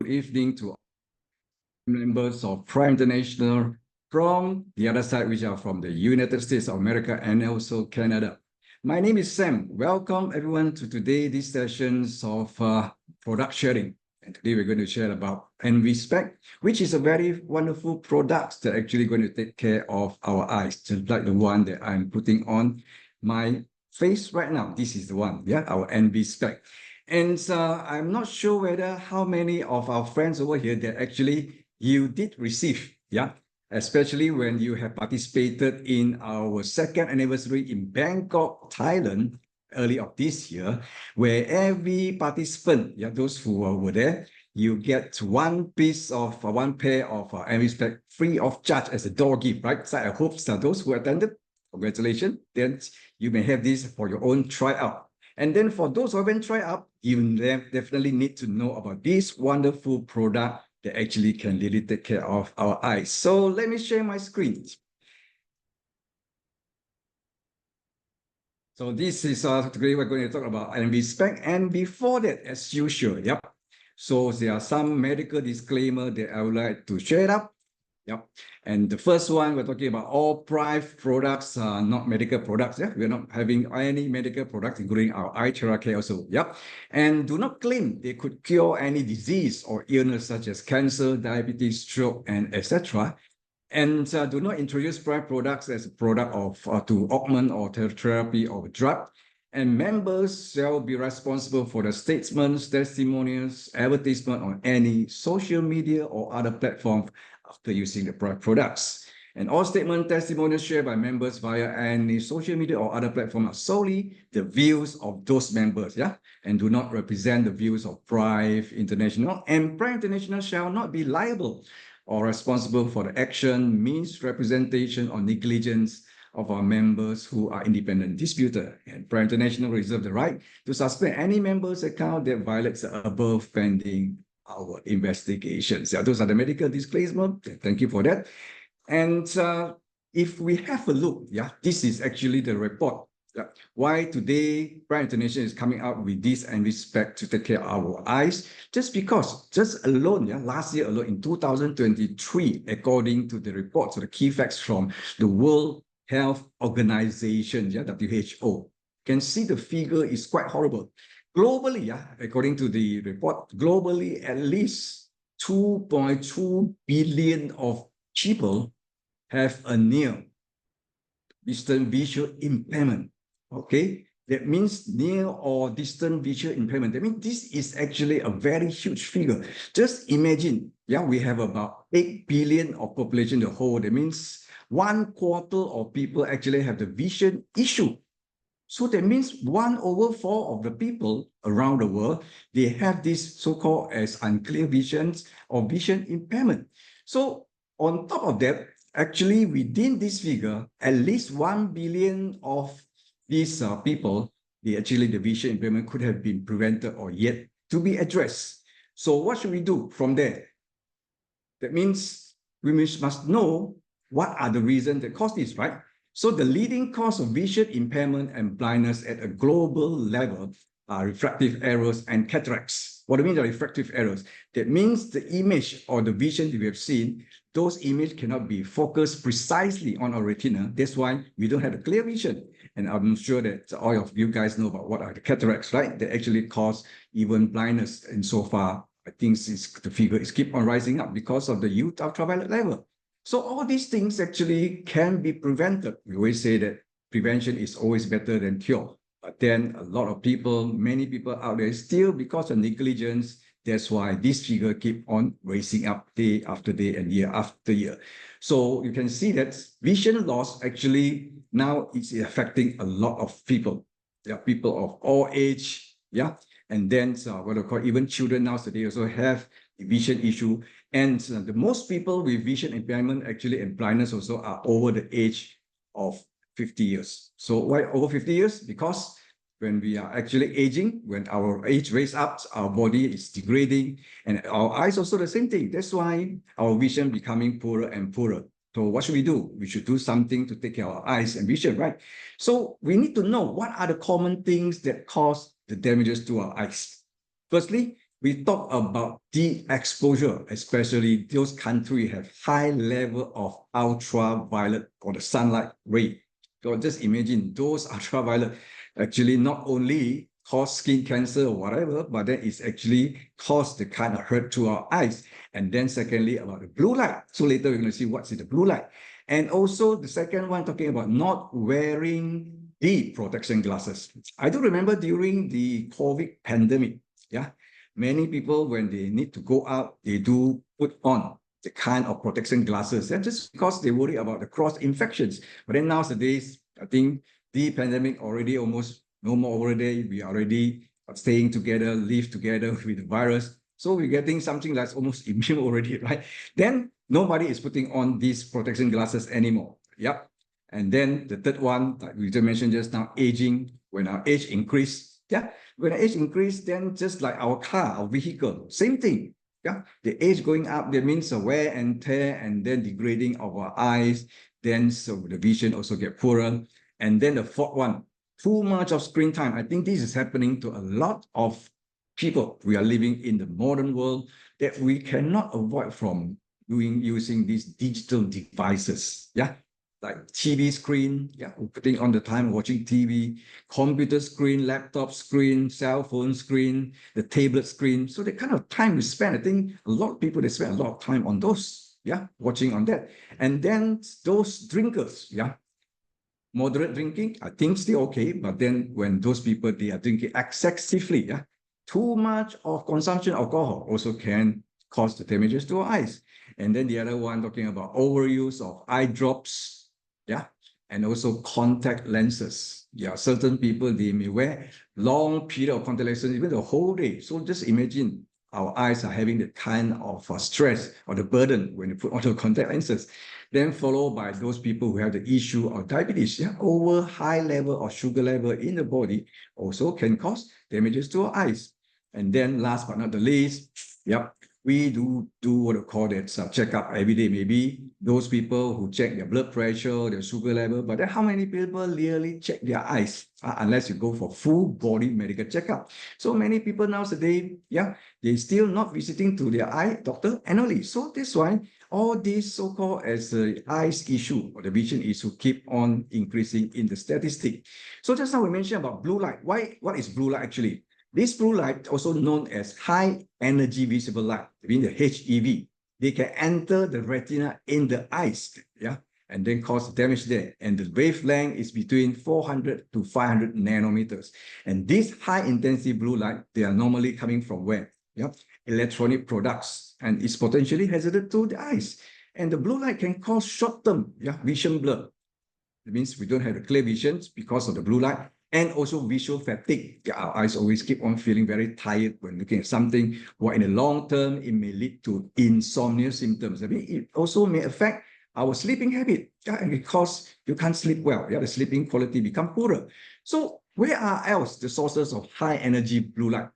good evening to members of Prime International from the other side, which are from the United States of America and also Canada. My name is Sam. Welcome everyone to today, these sessions of product sharing. And today we're going to share about NV-Spec, which is a very wonderful product that actually going to take care of our eyes, just like the one that I'm putting on my face right now. This is the one, yeah, our NV-Spec. And I'm not sure whether how many of our friends over here that actually you did receive, yeah, especially when you have participated in our second anniversary in Bangkok, Thailand, early of this year, where every participant, yeah, those who were there, you get one pair of NV-Spec free of charge as a door gift, right? So I hope that those who attended, congratulations, then you may have this for your own tryout. And then for those who haven't tried out, you definitely need to know about this wonderful product that actually can really take care of our eyes. So let me share my screen. So this is today we're going to talk about NV-Spec. And before that, as usual, yep. So there are some medical disclaimer that I would like to share up. Yep. And the first one, we're talking about all Prime products are not medical products. Yeah, we're not having any medical products, including our eye care also. Yep. And do not claim they could cure any disease or illness such as cancer, diabetes, stroke, and etc. And do not introduce Prime products as a product of to augment or therapy or drug. And members shall be responsible for the statements, testimonials, advertisement on any social media or other platform after using the products. And all statement testimonials shared by members via any social media or other platform are solely the views of those members, yeah, and do not represent the views of Prime International. And Prime International shall not be liable or responsible for the action, misrepresentation, or negligence of our members who are independent disputer. And Prime International reserve the right to suspend any member's account that violates the above pending our investigations. Yeah, those are the medical disclaimer. Thank you for that. And if we have a look, yeah, this is actually the report. Yeah. Why today Prime International is coming out with this NV-Spec to take care of our eyes, just because, just alone, yeah, last year alone in 2023, according to the reports, so the key facts from the World Health Organization, yeah, WHO, can see the figure is quite horrible. Globally, yeah, according to the report, globally, at least 2.2 billion of people have a near distant visual impairment. Okay, that means near or distant visual impairment. That means this is actually a very huge figure. Just imagine, yeah, we have about 8 billion of population the whole. That means 1/4 of people actually have the vision issue. So that means 1/4 of the people around the world, they have this so-called as unclear visions or vision impairment. So on top of that, actually within this figure, at least 1 billion of these people, the vision impairment could have been prevented or yet to be addressed. So what should we do from there? That means we must know what are the reasons that cause this, right? So the leading cause of vision impairment and blindness at a global level are refractive errors and cataracts. What do you mean by refractive errors? That means the image or the vision that we have seen, those images cannot be focused precisely on our retina. That's why we don't have a clear vision. And I'm sure that all of you guys know about what are the cataracts, right? They actually cause even blindness. And so far, I think the figure is keep on rising up because of the ultraviolet level. So all these things actually can be prevented. We always say that prevention is always better than cure. But then a lot of people, many people out there still, because of negligence, that's why this figure keep on raising up day after day and year after year. So you can see that vision loss actually now is affecting a lot of people. There are people of all age, yeah. And then what I call even children now, so they also have vision issue. And the most people with vision impairment actually and blindness also are over the age of 50 years. So why over 50 years? Because when we are actually aging, when our age raises up, our body is degrading, and our eyes also the same thing. That's why our vision becoming poorer and poorer. So what should we do? We should do something to take care of our eyes and vision, right? So we need to know what are the common things that cause the damages to our eyes. Firstly, we talk about the exposure, especially those countries have high level of ultraviolet or the sunlight ray. So just imagine those ultraviolet actually not only cause skin cancer or whatever, but then it's actually cause the kind of hurt to our eyes. And then secondly, about the blue light. So later we're going to see what's in the blue light. And also the second one talking about not wearing the protection glasses. I do remember during the COVID pandemic, yeah, many people, when they need to go out, they do put on the kind of protection glasses, and just because they worry about the cross infections. But then nowadays, I think the pandemic already almost no more already. We are already staying together, live together with the virus. So we're getting something that's almost immune already, right? Then nobody is putting on these protection glasses anymore. Yep. And then the third one, like we just mentioned just now, aging. When our age increase, yeah, when our age increase, then just like our car, our vehicle, same thing. Yeah, the age going up, that means the wear and tear, and then degrading of our eyes. Then so the vision also get poorer. And then the fourth one, too much of screen time. I think this is happening to a lot of people. We are living in the modern world that we cannot avoid from using these digital devices. Yeah, like TV screen, yeah, putting on the time watching TV, computer screen, laptop screen, cell phone screen, the tablet screen. So the kind of time we spend, I think a lot of people, they spend a lot of time on those, yeah, watching on that. And then those drinkers, yeah, moderate drinking, I think still okay. But then when those people, they are drinking excessively, yeah, too much of consumption of alcohol also can cause the damages to our eyes. And then the other one talking about overuse of eye drops, yeah, and also contact lenses. Yeah, certain people, they may wear long period of contact lenses, even the whole day. So just imagine our eyes are having the kind of stress or the burden when you put on the contact lenses. Then followed by those people who have the issue of diabetes. Yeah, over high level of sugar level in the body also can cause damages to our eyes. And then last but not the least, yep, we do what we call that checkup every day. Maybe those people who check their blood pressure, their sugar level, but then how many people really check their eyes unless you go for full body medical checkup? So many people nowadays, yeah, they still not visiting to their eye doctor annually. So that's why all these so-called as the eyes issue or the vision issue keep on increasing in the statistic. So just now we mentioned about blue light. What is blue light actually? This blue light, also known as high energy visible light, meaning the HEV, they can enter the retina in the eyes, yeah, and then cause damage there. And the wavelength is between 400 to 500 nanometers. And this high intensity blue light, they are normally coming from where? Yeah, electronic products, and it's potentially hazardous to the eyes. And the blue light can cause short-term, yeah, vision blur. It means we don't have the clear visions because of the blue light, and also visual fatigue. Our eyes always keep on feeling very tired when looking at something, or in the long term, it may lead to insomnia symptoms. I mean, it also may affect our sleeping habit, yeah, and because you can't sleep well, yeah, the sleeping quality become poorer. So where are else the sources of high energy blue light?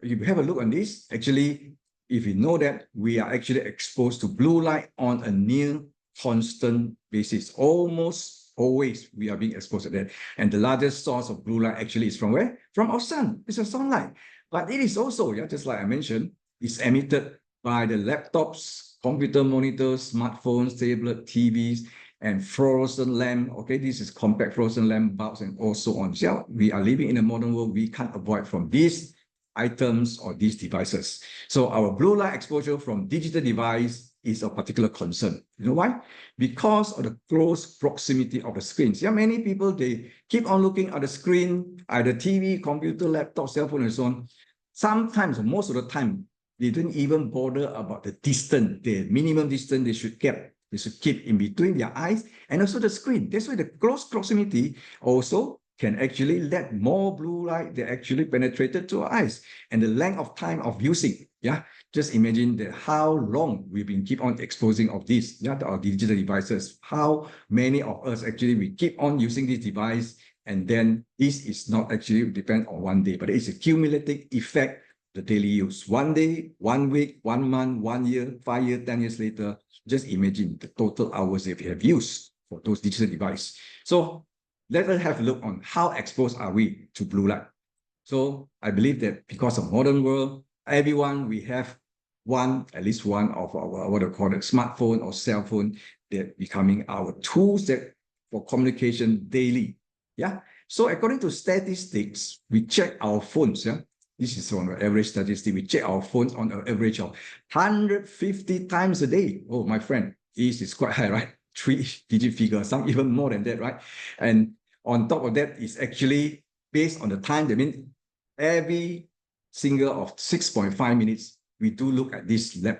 If you have a look on this, actually, if you know that we are actually exposed to blue light on a near constant basis, almost always we are being exposed to that. And the largest source of blue light actually is from where? From our sun. It's a sunlight. But it is also, yeah, just like I mentioned, it's emitted by the laptops, computer monitors, smartphones, tablet, TVs, and fluorescent lamp. Okay, this is compact fluorescent lamp bulbs and also on. So we are living in a modern world. We can't avoid from these items or these devices. So our blue light exposure from digital device is a particular concern. You know why? Because of the close proximity of the screens. Yeah, many people, they keep on looking at the screen, either TV, computer, laptop, cell phone, and so on. Sometimes, most of the time, they don't even bother about the distance, the minimum distance they should keep. They should keep in between their eyes and also the screen. That's why the close proximity also can actually let more blue light that actually penetrated to our eyes, and the length of time of using. Yeah, just imagine that how long we've been keep on exposing of this, yeah, our digital devices. How many of us actually we keep on using this device, and then this is not actually depend on one day, but it's a cumulative effect. The daily use, 1 day, 1 week, 1 month, 1 year, 5 years, 10 years later. Just imagine the total hours that we have used for those digital devices. So let us have a look on how exposed are we to blue light. So I believe that because of modern world, everyone, we have at least one of our, what do you call it, smartphone or cell phone that becoming our tools that for communication daily. Yeah. So according to statistics, we check our phones. Yeah. This is on the average statistic. We check our phones on an average of 150 times a day. Oh, my friend, this is quite high, right? 3-digit figure, some even more than that, right? And on top of that, is actually based on the time. That means every single of 6.5 minutes, we do look at this lab,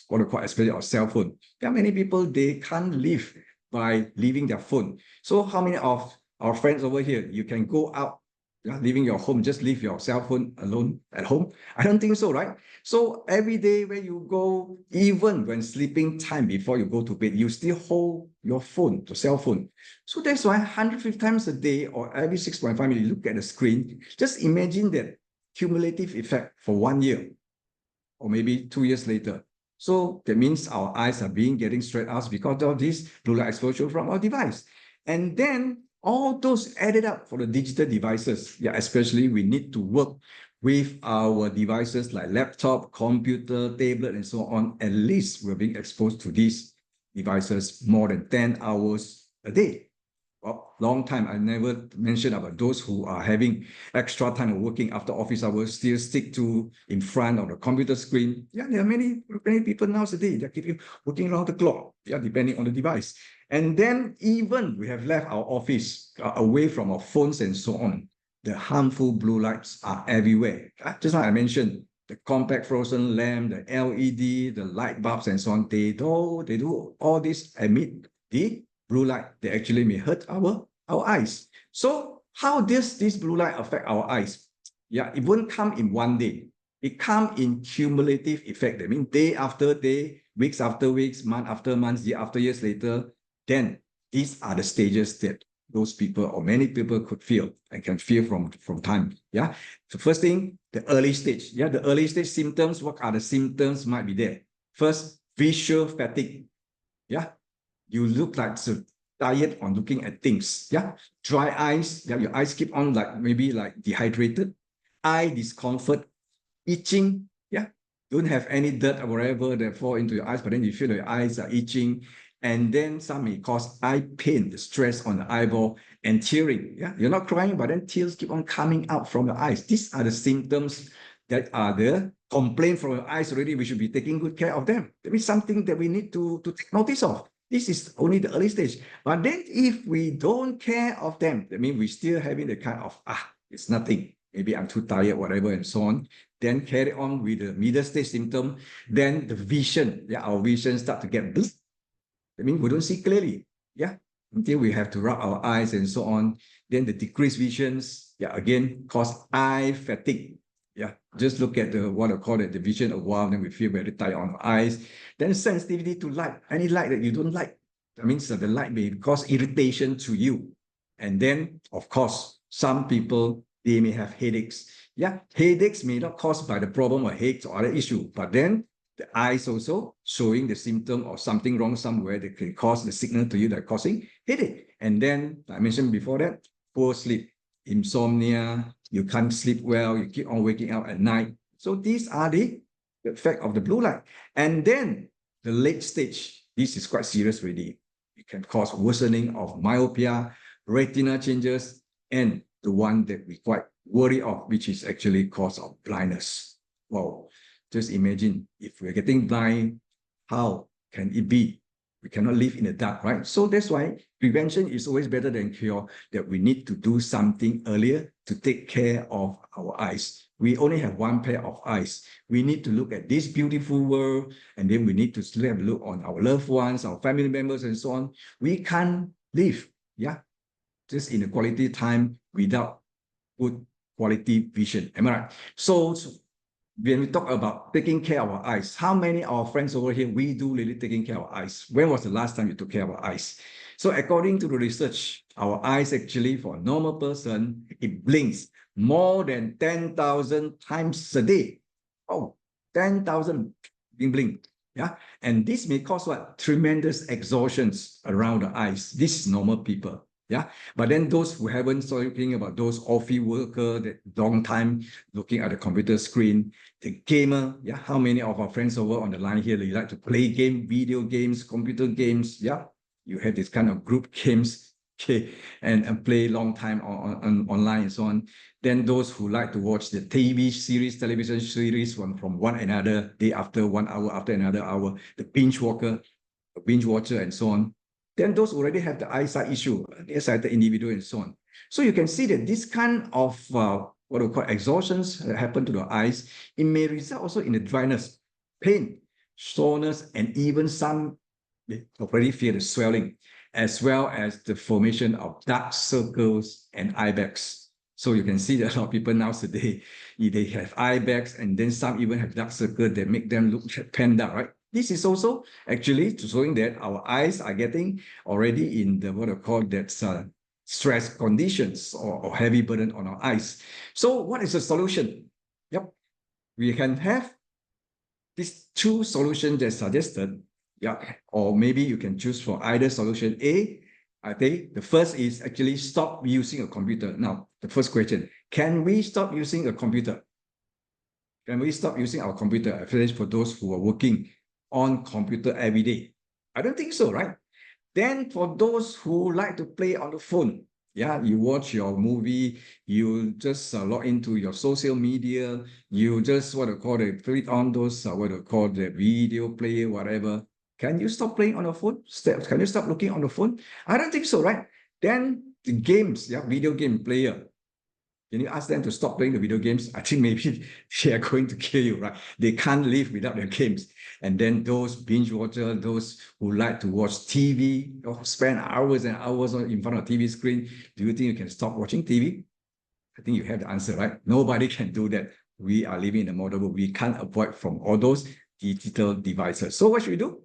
what we call especially our cell phone. There are many people, they can't live by leaving their phone. So how many of our friends over here, you can go out, leaving your home, just leave your cell phone alone at home? I don't think so, right? So every day when you go, even when sleeping time before you go to bed, you still hold your phone, the cell phone. So that's why 150 times a day or every 6.5 minutes, you look at the screen. Just imagine that cumulative effect for 1 year or maybe 2 years later. So that means our eyes are getting stressed out because of this blue light exposure from our device. And then all those added up for the digital devices, yeah, especially we need to work with our devices like laptop, computer, tablet, and so on. At least we're being exposed to these devices more than 10 hours a day. Well, long time. I never mentioned about those who are having extra time of working after office hours, still stick to in front of the computer screen. Yeah, there are many people nowadays that keep working around the clock. Yeah, depending on the device. And then even we have left our office away from our phones and so on. The harmful blue lights are everywhere. Just like I mentioned, the compact fluorescent lamp, the LED, the light bulbs, and so on. They do all this emit the blue light that actually may hurt our eyes. So how does this blue light affect our eyes? Yeah, it won't come in one day. It comes in cumulative effect. That means day after day, weeks after weeks, month after month, year after years later. Then these are the stages that those people or many people could feel and can feel from time. Yeah. So first thing, the early stage. Yeah, the early stage symptoms. What are the symptoms might be there? First, visual fatigue. Yeah, you look like so tired on looking at things. Yeah, dry eyes. Yeah, your eyes keep on like maybe like dehydrated. Eye discomfort, itching. Yeah, don't have any dirt or whatever that fall into your eyes, but then you feel your eyes are itching. And then some may cause eye pain, the stress on the eyeball, and tearing. Yeah, you're not crying, but then tears keep on coming out from your eyes. These are the symptoms that are the complaint from your eyes already. We should be taking good care of them. That means something that we need to take notice of. This is only the early stage. But then if we don't care of them, that means we still having the kind of, it's nothing. Maybe I'm too tired, whatever, and so on. Then carry on with the middle stage symptom. Then the vision, yeah, our vision start to get blurred. That means we don't see clearly. Yeah, until we have to rub our eyes and so on. Then the decreased visions, yeah, again, cause eye fatigue. Yeah, just look at the what I call it, the vision a while, then we feel very tired on our eyes. Then sensitivity to light, any light that you don't like. That means that the light may cause irritation to you. And then, of course, some people, they may have headaches. Yeah, headaches may not caused by the problem or headaches or other issue, but then the eyes also showing the symptom of something wrong somewhere that can cause the signal to you that causing headache. And then I mentioned before that, poor sleep, insomnia, you can't sleep well, you keep on waking up at night. So these are the effect of the blue light. And then the late stage, this is quite serious already. It can cause worsening of myopia, retina changes, and the one that we quite worry of, which is actually cause of blindness. Wow, just imagine if we're getting blind, how can it be? We cannot live in the dark, right? So that's why prevention is always better than cure, that we need to do something earlier to take care of our eyes. We only have one pair of eyes. We need to look at this beautiful world, and then we need to still have a look on our loved ones, our family members, and so on. We can't live, yeah, just in a quality time without good quality vision. Am I right? So when we talk about taking care of our eyes, how many of our friends over here, we do really taking care of our eyes? When was the last time you took care of our eyes? So according to the research, our eyes actually, for a normal person, it blinks more than 10,000 times a day. Oh, 10,000 blink. Yeah. And this may cause what? Tremendous exhaustions around the eyes. This is normal people. Yeah, but then those who haven't started thinking about those office worker that long time looking at the computer screen, the gamer, yeah, how many of our friends over on the line here, they like to play game, video games, computer games, yeah, you have this kind of group games, okay, and play long time on online and so on. Then those who like to watch the TV series, television series from one another day after 1 hour after another hour, the binge watcher and so on. Then those already have the eyesight issue, nearsighted individual and so on. So you can see that this kind of what we call exhaustions happen to the eyes. It may result also in the dryness, pain, soreness, and even some already feel the swelling, as well as the formation of dark circles and eye bags. So you can see that a lot of people nowadays, they have eye bags, and then some even have dark circles that make them look like panda, right? This is also actually showing that our eyes are getting already in the what I call that stress conditions or heavy burden on our eyes. So what is the solution? Yep, we can have these two solutions that suggested. Yeah, or maybe you can choose for either solution A. I think the first is actually stop using a computer. Now, the first question, can we stop using a computer? Can we stop using our computer, especially for those who are working on computer every day? I don't think so, right? Then for those who like to play on the phone, yeah, you watch your movie, you just log into your social media, you just what to call it, click on those what to call the video player, whatever. Can you stop playing on the phone? Can you stop looking on the phone? I don't think so, right? Then the games, yeah, video game player. Can you ask them to stop playing the video games? I think maybe they are going to kill you, right? They can't live without their games. And then those binge watchers, those who like to watch TV, or spend hours and hours in front of a TV screen, do you think you can stop watching TV? I think you have the answer, right? Nobody can do that. We are living in a modern world. We can't avoid from all those digital devices. So what should we do?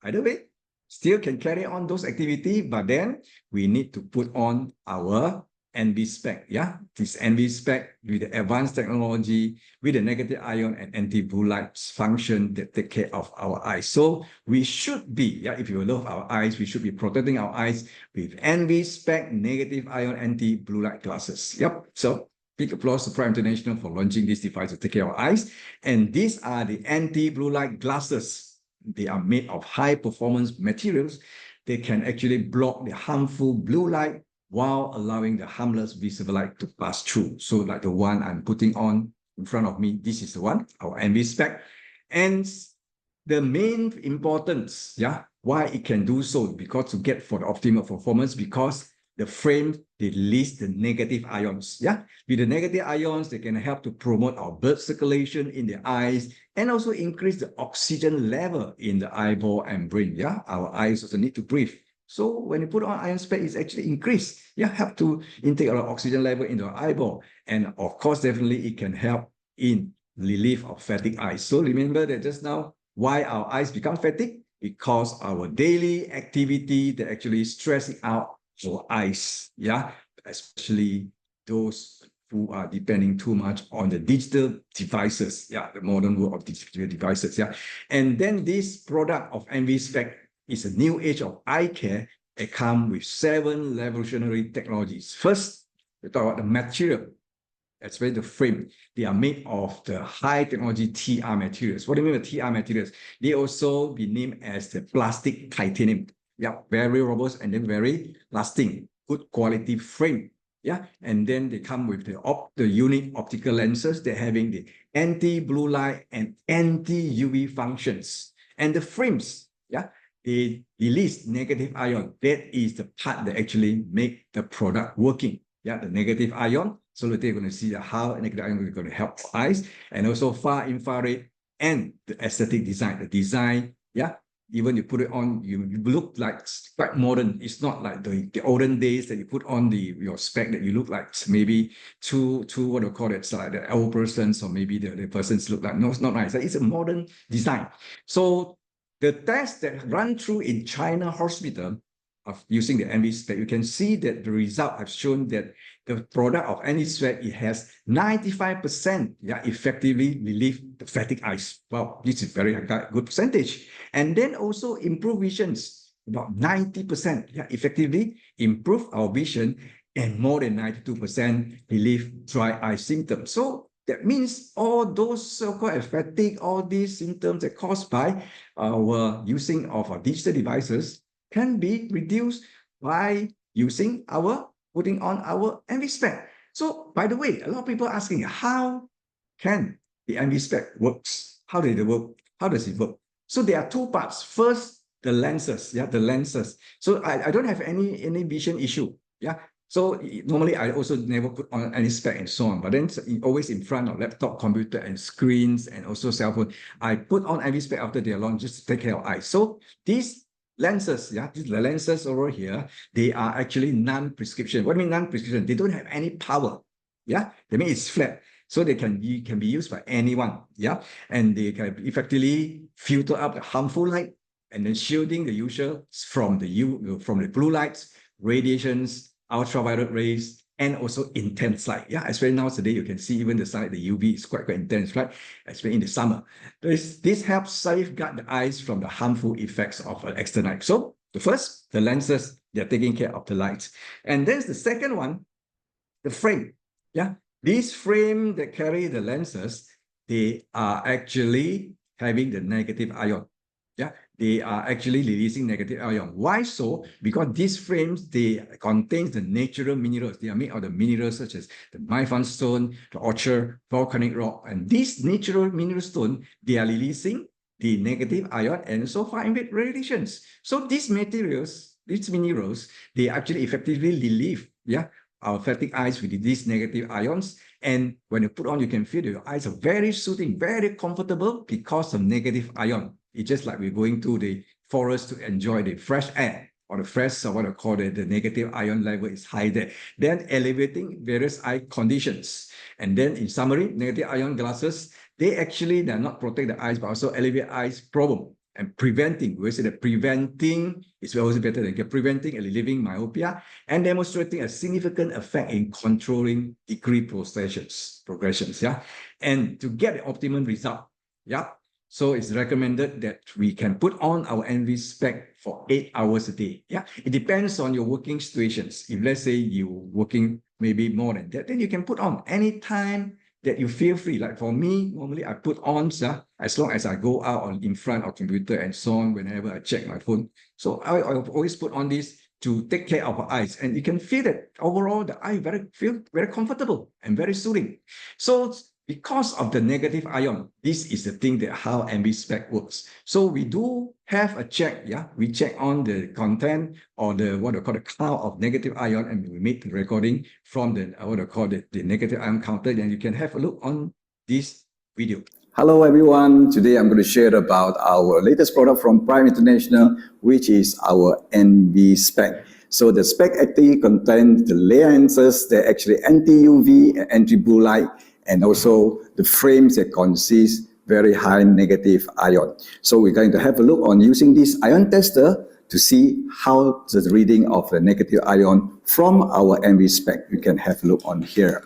Either way, still can carry on those activities, but then we need to put on our NV spec, yeah? This NV spec with the advanced technology, with the negative ion and anti-blue light function that take care of our eyes. So we should be, yeah, if you love our eyes, we should be protecting our eyes with NV spec negative ion anti-blue light glasses. Yep, so big applause to Prime International for launching this device to take care of our eyes. And these are the anti-blue light glasses. They are made of high performance materials. They can actually block the harmful blue light while allowing the harmless visible light to pass through. So like the one I'm putting on in front of me, this is the one, our NV spec. And the main importance, yeah, why it can do so, because to get for the optimal performance, because the frame, they release the negative ions. Yeah, with the negative ions, they can help to promote our blood circulation in the eyes and also increase the oxygen level in the eyeball and brain. Yeah, our eyes also need to breathe. So when you put on ion spec, it's actually increased. Yeah, help to intake our oxygen level into our eyeball. And of course, definitely it can help in relief of fatigue eyes. So remember that just now, why our eyes become fatigued? Because our daily activity that actually stressing out our eyes, yeah, especially those who are depending too much on the digital devices, yeah, the modern world of digital devices, yeah. And then this product of NV Spec is a new age of eye care. It comes with 7 revolutionary technologies. First, we talk about the material, especially the frame. They are made of the high technology TR materials. What do you mean by TR materials? They also be named as the plastic titanium. Yeah, very robust and then very lasting, good quality frame. Yeah, and then they come with the unique optical lenses. They're having the anti-blue light and anti-UV functions. And the frames, yeah, they release negative ion. That is the part that actually make the product working. Yeah, the negative ion. So later you're going to see how negative ion is going to help eyes, and also far infrared and the aesthetic design. The design, yeah, even you put it on, you look like quite modern. It's not like the olden days that you put on your spec that you look like maybe too what do you call it, like the old persons, or maybe the persons look like, no, it's not nice. It's a modern design. So the test that run through in China hospital of using the NV spec, you can see that the result have shown that the product of NV spec, it has 95% effectively relieve the fatigue eyes. Wow, this is very good percentage. And then also improve visions. about 90%, yeah, effectively improve our vision, and more than 92% relieve dry eye symptoms. So that means all those so-called fatigue, all these symptoms that caused by our using of our digital devices can be reduced by putting on our NV spec. So by the way, a lot of people asking, how can the NV spec works? How does it work? How does it work? So there are two parts. First, the lenses. Yeah, the lenses. So I don't have any vision issue. Yeah. So normally I also never put on any spec and so on, but then always in front of laptop, computer, and screens, and also cell phone, I put on NV spec after they are launched just to take care of eyes. So these lenses, yeah, the lenses over here, they are actually non-prescription. What do you mean non-prescription? They don't have any power. Yeah, that means it's flat. So they can be used by anyone. Yeah, and they can effectively filter out the harmful light and then shielding the user from the blue lights, radiations, ultraviolet rays, and also intense light. Yeah, especially now today, you can see even the sunlight, the UV is quite intense, right? Especially in the summer. This helps safeguard the eyes from the harmful effects of external light. So the first, the lenses, they're taking care of the light. And then the second one, the frame. Yeah, these frame that carry the lenses, they are actually having the negative ion. Yeah, they are actually releasing negative ion. Why so? Because these frames, they contain the natural minerals. They are made of the minerals such as the Maifan stone, the orchard, volcanic rock. And these natural mineral stone, they are releasing the negative ion and also far infrared radiations. So these materials, these minerals, they actually effectively relieve, yeah, our phatic eyes with these negative ions. And when you put on, you can feel that your eyes are very soothing, very comfortable because of negative ion. It's just like we're going to the forest to enjoy the fresh air or the fresh, or what I call it, the negative ion level is high there. Then elevating various eye conditions. And then in summary, negative ion glasses, they're not protect the eyes, but also elevate eyes problem. And preventing, we say that preventing is always better than preventing and relieving myopia, and demonstrating a significant effect in controlling degree progressions, yeah. And to get the optimum result, yeah. So it's recommended that we can put on our NV spec for 8 hours a day. Yeah, it depends on your working situations. If let's say you're working maybe more than that, then you can put on anytime that you feel free. Like for me, normally I put on, as long as I go out or in front of computer and so on, whenever I check my phone. So I always put on this to take care of our eyes. And you can feel that overall the eye feel very comfortable and very soothing. So because of the negative ion, this is the thing that how NV spec works. So we do have a check, yeah. We check on the content or the what I call the count of negative ion, and we make the recording from the what I call the negative ion counter. And you can have a look on this video. Hello everyone, today I'm going to share about our latest product from Prime International, which is our NV spec. So the spec actually contains the lenses that actually anti-UV and anti-blue light, and also the frames that consist very high negative ion. So we're going to have a look on using this ion tester to see how the reading of the negative ion from our NV spec. You can have a look on here.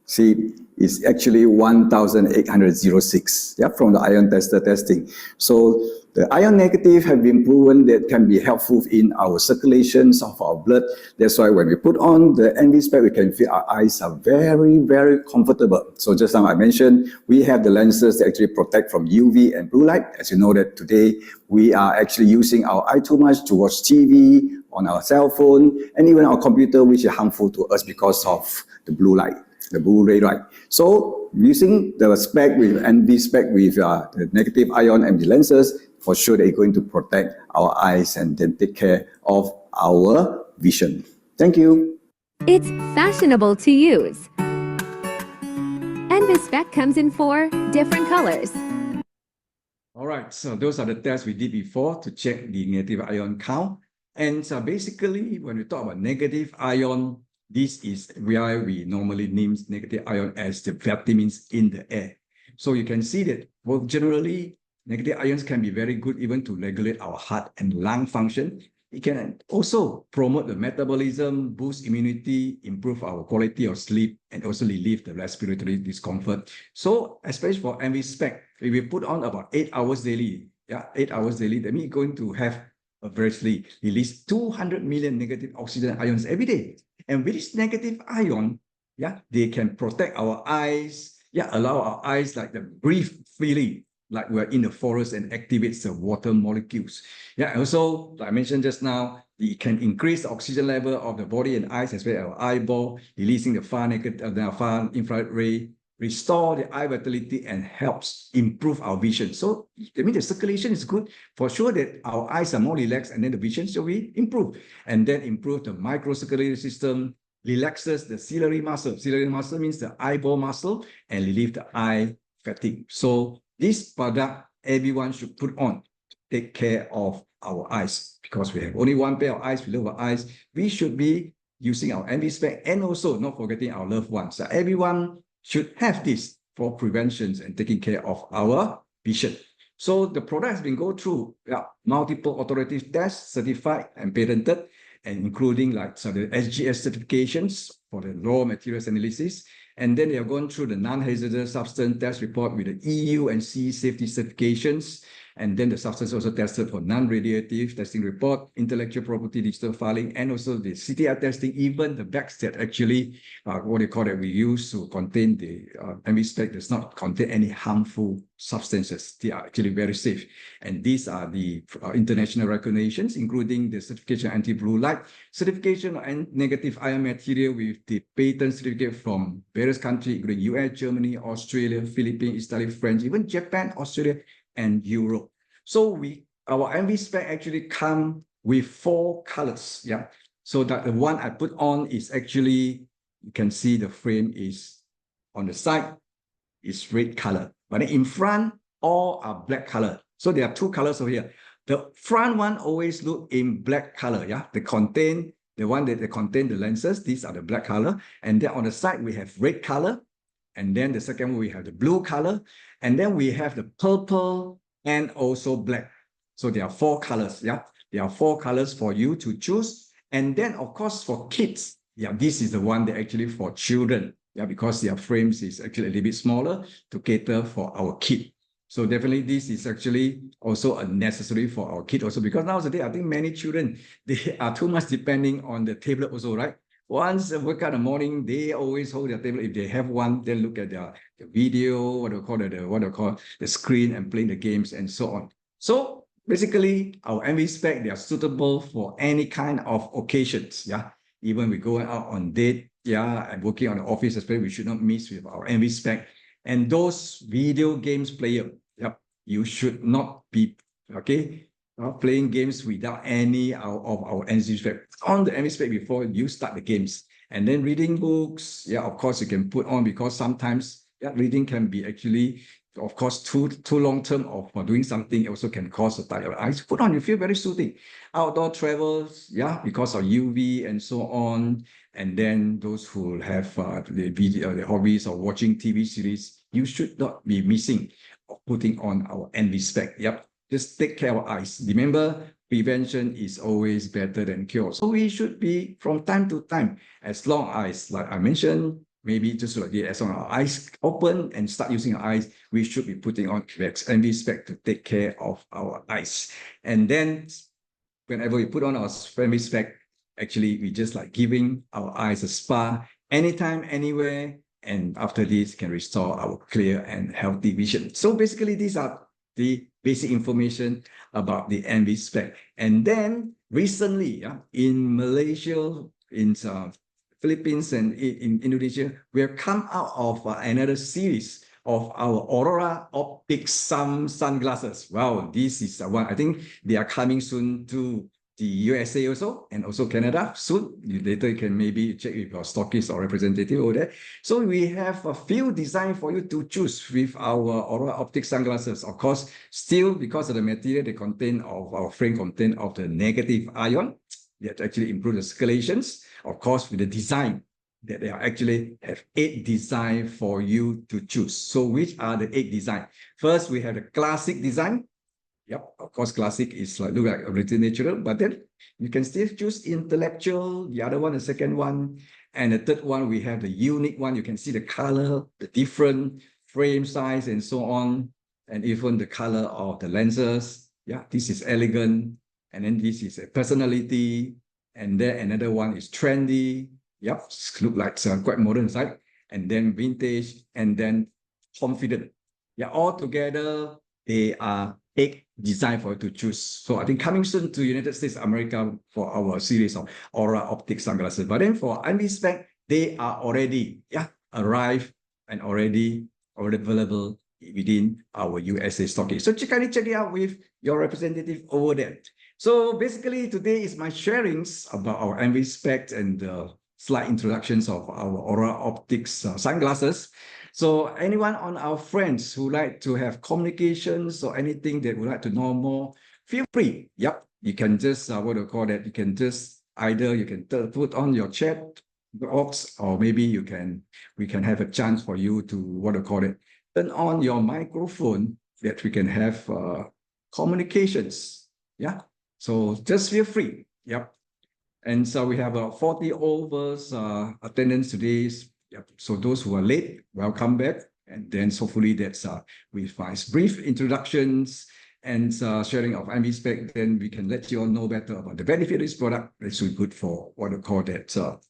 See, it's actually 1,806, yeah, from the ion tester testing. So the ion negative have been proven that can be helpful in our circulations of our blood. That's why when we put on the NV spec, we can feel our eyes are very, very comfortable. So just now I mentioned, we have the lenses that actually protect from UV and blue light. As you know that today, we are actually using our eye too much to watch TV, on our cell phone, and even our computer, which is harmful to us because of the blue light, the blue ray light. So using the spec with NV spec with the negative ion and the lenses, for sure they're going to protect our eyes and then take care of our vision. Thank you. It's fashionable to use. NV spec comes in 4 different colors. All right, so those are the tests we did before to check the negative ion count. And so basically, when we talk about negative ion, this is where we normally name negative ion as the vitamins in the air. So you can see that, well, generally, negative ions can be very good even to regulate our heart and lung function. It can also promote the metabolism, boost immunity, improve our quality of sleep, and also relieve the respiratory discomfort. So especially for MV spec, if we put on about 8 hours daily, 8 hours daily, that means you're going to have virtually release 200 million negative oxygen ions every day. And with this negative ion, they can protect our eyes, allow our eyes like to breathe freely, like we're in the forest, and activates the water molecules. Also, like I mentioned just now, it can increase the oxygen level of the body and eyes, as well as our eyeball, releasing the far infrared ray, restore the eye vitality, and helps improve our vision. So that means the circulation is good. For sure that our eyes are more relaxed, and then the vision shall be improved. And then improve the microcirculatory system, relaxes the ciliary muscle. Ciliary muscle means the eyeball muscle, and relieve the eye fatigue. So this product everyone should put on to take care of our eyes, because we have only one pair of eyes. We love our eyes. We should be using our MV spec, and also not forgetting our loved ones. So everyone should have this for preventions and taking care of our vision. So the product has been go through multiple authoritative tests, certified and patented, and including like the SGS certifications for the raw materials analysis. And then they have gone through the non-hazardous substance test report with the EU and CE safety certifications. And then the substance also tested for non-radiative testing report, intellectual property digital filing, and also the CTR testing, even the bags that actually, we use to contain the MV spec does not contain any harmful substances. They are actually very safe. And these are the international recognitions, including the certification anti-blue light, certification and negative ion material with the patent certificate from various countries, including US, Germany, Australia, Philippines, Italy, France, even Japan, Australia, and Europe. So our MV spec actually come with 4 colors. So that the one I put on is actually, you can see the frame is on the side is red color, but in front all are black color. So there are 2 colors over here. The front one always look in black color. The one that contain the lenses, these are the black color. And then on the side we have red color. And then the second one, we have the blue color. And then we have the purple and also black. So there are 4 colors. There are 4 colors for you to choose. And then, of course, for kids, this is the one that actually for children. Because their frames is actually a little bit smaller to cater for our kid. So definitely this is actually also a necessary for our kid also, because nowadays, I think many children, they are too much depending on the tablet also, right? Once they wake up in the morning, they always hold their tablet. If they have one, then look at the video, the screen, and playing the games and so on. So basically, our MV spec, they are suitable for any kind of occasions. Even we go out on date, and working on the office, especially, we should not miss with our MV spec. And those video games player, you should not be playing games without any of our MV spec. On the MV spec before you start the games. And then reading books, of course, you can put on, because sometimes reading can be actually, of course, too long term of doing something. It also can cause a tired eyes. Put on, you feel very soothing. Outdoor travels, because of UV and so on. And then those who have the hobbies of watching TV series, you should not be missing of putting on our MV spec. Just take care of our eyes. Remember, prevention is always better than cure. So we should be, from time to time, as long as, like I mentioned, maybe just like as long as our eyes open and start using our eyes, we should be putting on MV spec to take care of our eyes. And then whenever we put on our MV spec, actually, we just like giving our eyes a spa anytime, anywhere. And after this, can restore our clear and healthy vision. So basically, these are the basic information about the MV spec. And then recently, in Malaysia, in Philippines, and in Indonesia, we have come out of another series of our Aurora Optics sunglasses. Wow, this is one. I think they are coming soon to the USA also, and also Canada soon. Later you can maybe check with your stockist or representative over there. So we have a few designs for you to choose with our Aurora Optic sunglasses. Of course, still because of the material they contain of our frame contain of the negative ion that actually improve the circulations. Of course, with the design that they are actually have 8 designs for you to choose. So which are the 8 designs? First, we have the classic design. Yep, of course, classic is like look like everything natural, but then you can still choose intellectual, the other one, the second one, and the third one, we have the unique one. You can see the color, the different frame size, and so on, and even the color of the lenses. Yeah, this is elegant, and then this is a personality, and then another one is trendy. Yep, look like quite modern side, and then vintage, and then confident. Yeah, all together they are 8 designed for you to choose. So I think coming soon to United States, America for our series of Aura optic sunglasses. But then for IMV spec, they are already arrived and already available within our USA stock. So kindly check it out with your representative over there. So basically today is my sharings about our IMV spec and the slight introductions of our Aura optics sunglasses. So anyone on our friends who like to have communications or anything that would like to know more, feel free. Yep, you can just what do you call that? You can just either you can put on your chat box, or maybe we can have a chance for you to what do you call it? Turn on your microphone that we can have communications. Yeah, so just feel free. Yep. And so we have 40 overs attendance today. Yep. So those who are late, welcome back. And then hopefully that's with my brief introductions and sharing of IMV spec, then we can let you all know better about the benefit of this product. It's really good for what do call that, to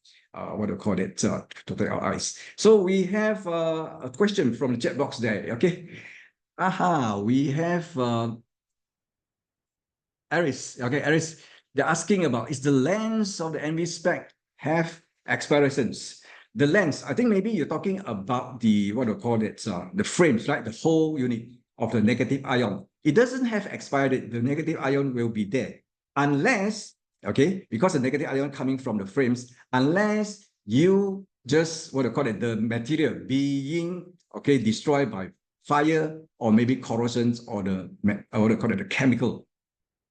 protect our eyes. So we have a question from the chat box there. Okay. We have Aris. Okay, Aris. They're asking about, is the lens of the NV spec have expirations? The lens, I think maybe you're talking about the, what do you call it, the frames, right? The whole unit of the negative ion. It doesn't have expired. The negative ion will be there. Unless, okay, because the negative ion coming from the frames, unless you just, what do you call it, the material being, okay, destroyed by fire or maybe corrosions or what do you call it, the chemical.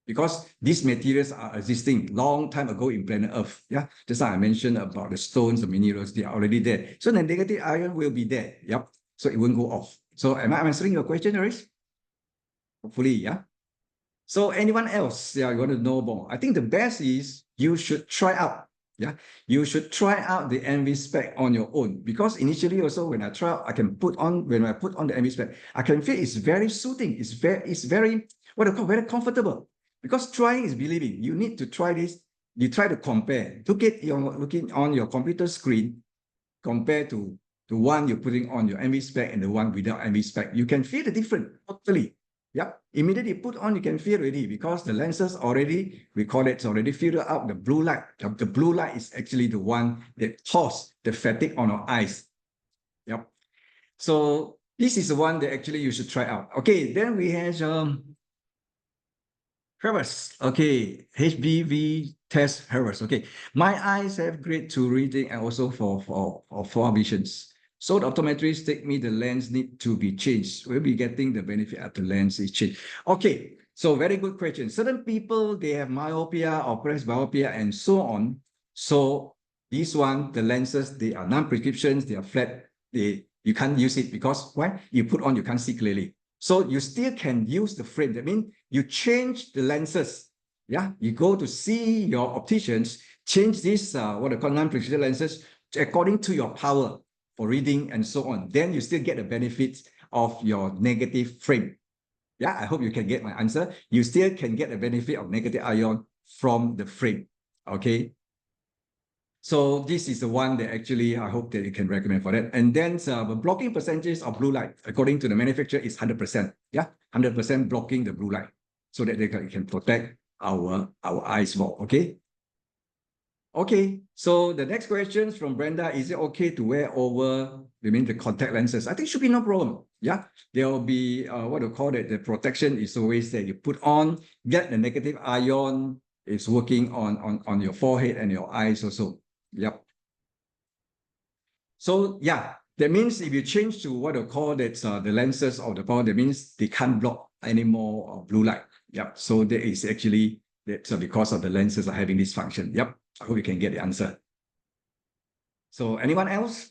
Because these materials are existing long time ago in planet Earth. Yeah, just like I mentioned about the stones, the minerals, they are already there. So the negative ion will be there. Yep. So it won't go off. So am I answering your question, Aris? Hopefully, yeah. So anyone else, yeah, you want to know more? I think the best is you should try out. Yeah, you should try out the NV spec on your own, because initially also when I try, I can put on, when I put on the NV spec, I can feel it's very soothing. It's very, what I call, very comfortable. Because trying is believing. You need to try this. You try to compare. Looking on your computer screen, compared to the one you're putting on your NV spec and the one without NV spec. You can feel the difference totally. Yep. Immediately put on, you can feel already, because the lenses already, we call it, already filter out the blue light. The blue light is actually the one that causes the fatigue on our eyes. Yep. So this is the one that actually you should try out. Okay, then we have Harvest. Okay, HBV test Harvest. Okay, my eyes have great to reading and also for visions. So the optometrist take me the lens need to be changed. We'll be getting the benefit of the lens is changed. Okay, so very good question. Certain people, they have myopia or presbyopia and so on. So this one, the lenses, they are non-prescriptions, they are flat. You can't use it because why? You put on, you can't see clearly. So you still can use the frame. That means you change the lenses. Yeah, you go to see your opticians, change this, what I call non-prescription lenses according to your power for reading and so on. Then you still get the benefits of your negative frame. Yeah, I hope you can get my answer. You still can get the benefit of negative ion from the frame. Okay. So this is the one that actually I hope that you can recommend for that. And then the blocking percentage of blue light, according to the manufacturer, is 100%. Yeah, 100% blocking the blue light, so that they can protect our eyes more. Okay. Okay, so the next question from Brenda, is it okay to wear over, the contact lenses? I think should be no problem. Yeah, there will be, what do you call it? The protection is always there. You put on, get the negative ion, it's working on your forehead and your eyes also. Yep. So yeah, that means if you change to what you call that the lenses of the power, that means they can't block any more blue light. Yep. So that is actually that's because of the lenses are having this function. Yep. I hope you can get the answer. So anyone else?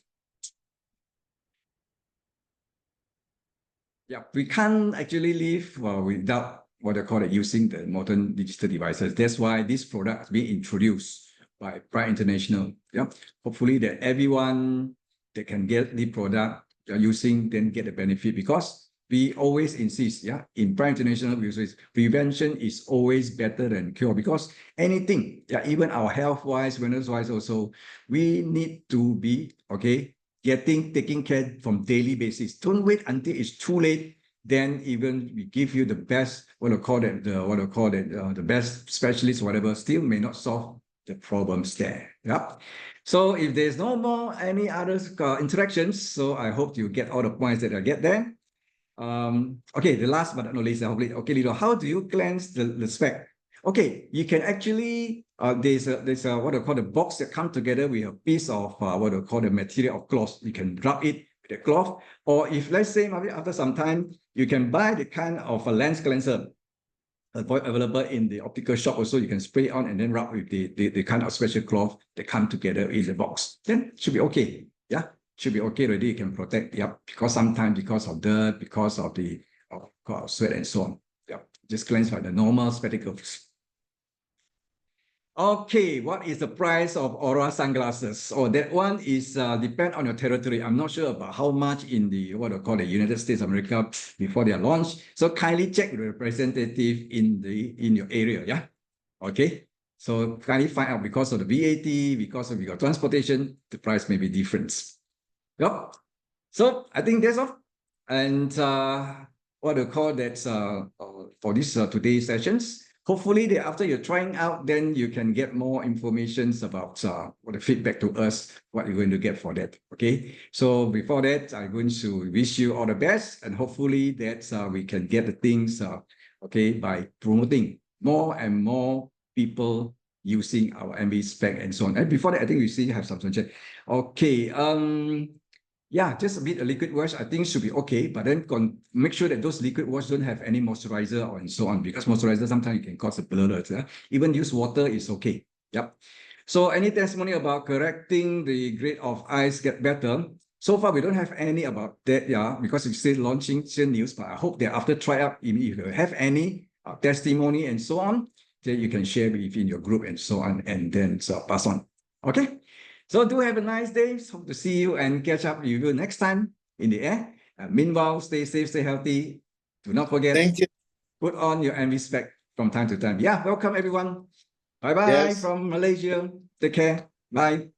Yeah, we can't actually live without what they call it, using the modern digital devices. That's why this product is being introduced by Pride International. Yeah, hopefully that everyone that can get the product using then get the benefit, because we always insist, yeah, in Pride International, we say prevention is always better than cure, because anything, yeah, even our health-wise, wellness-wise also, we need to be, okay, taking care from daily basis. Don't wait until it's too late. Then even we give you the best, the best specialist, whatever, still may not solve the problems there. Yeah. So if there's no more any other interactions, so I hope you get all the points that I get there. Okay, the last but not least, okay, Lido, how do you cleanse the spec? Okay, you can actually, there's a what I call the box that come together with a piece of what I call the material of cloth. You can rub it with the cloth, or if let's say maybe after some time, you can buy the kind of a lens cleanser available in the optical shop also. You can spray it on and then rub with the kind of special cloth that come together in the box. Then it should be okay. Yeah, should be okay already. You can protect, yeah, because sometimes because of dirt, because of the sweat and so on. Yeah, just cleanse by the normal spectacles. Okay, what is the price of Aura sunglasses? Oh, that one is depend on your territory. I'm not sure about how much in the what I call the United States of America before they are launched. So kindly check the representative in your area. Yeah. Okay. So kindly find out, because of the VAT, because of your transportation, the price may be different. Yep. So I think that's all. And what I call that for this today's sessions. Hopefully that after you're trying out, then you can get more information about what the feedback to us, what you're going to get for that. Okay. So before that, I'm going to wish you all the best, and hopefully that we can get the things okay, by promoting more and more people using our MV spec and so on. And before that, I think we still have some subject. Okay. Yeah, just a bit of liquid wash, I think should be okay, but then make sure that those liquid wash don't have any moisturizer or and so on, because moisturizer sometimes it can cause a blur. Yeah? Even use water is okay. Yep. So any testimony about correcting the grade of eyes get better? So far, we don't have any about that, yeah, because it's still launching, still news, but I hope that after try out, if you have any testimony and so on, then you can share within your group and so on, and then pass on. Okay. So do have a nice day. Hope to see you and catch up with you next time in the air. Meanwhile, stay safe, stay healthy. Do not forget, Thank you. put on your MV spec from time to time. Yeah, welcome everyone. Bye-bye Yes. from Malaysia. Take care. Bye.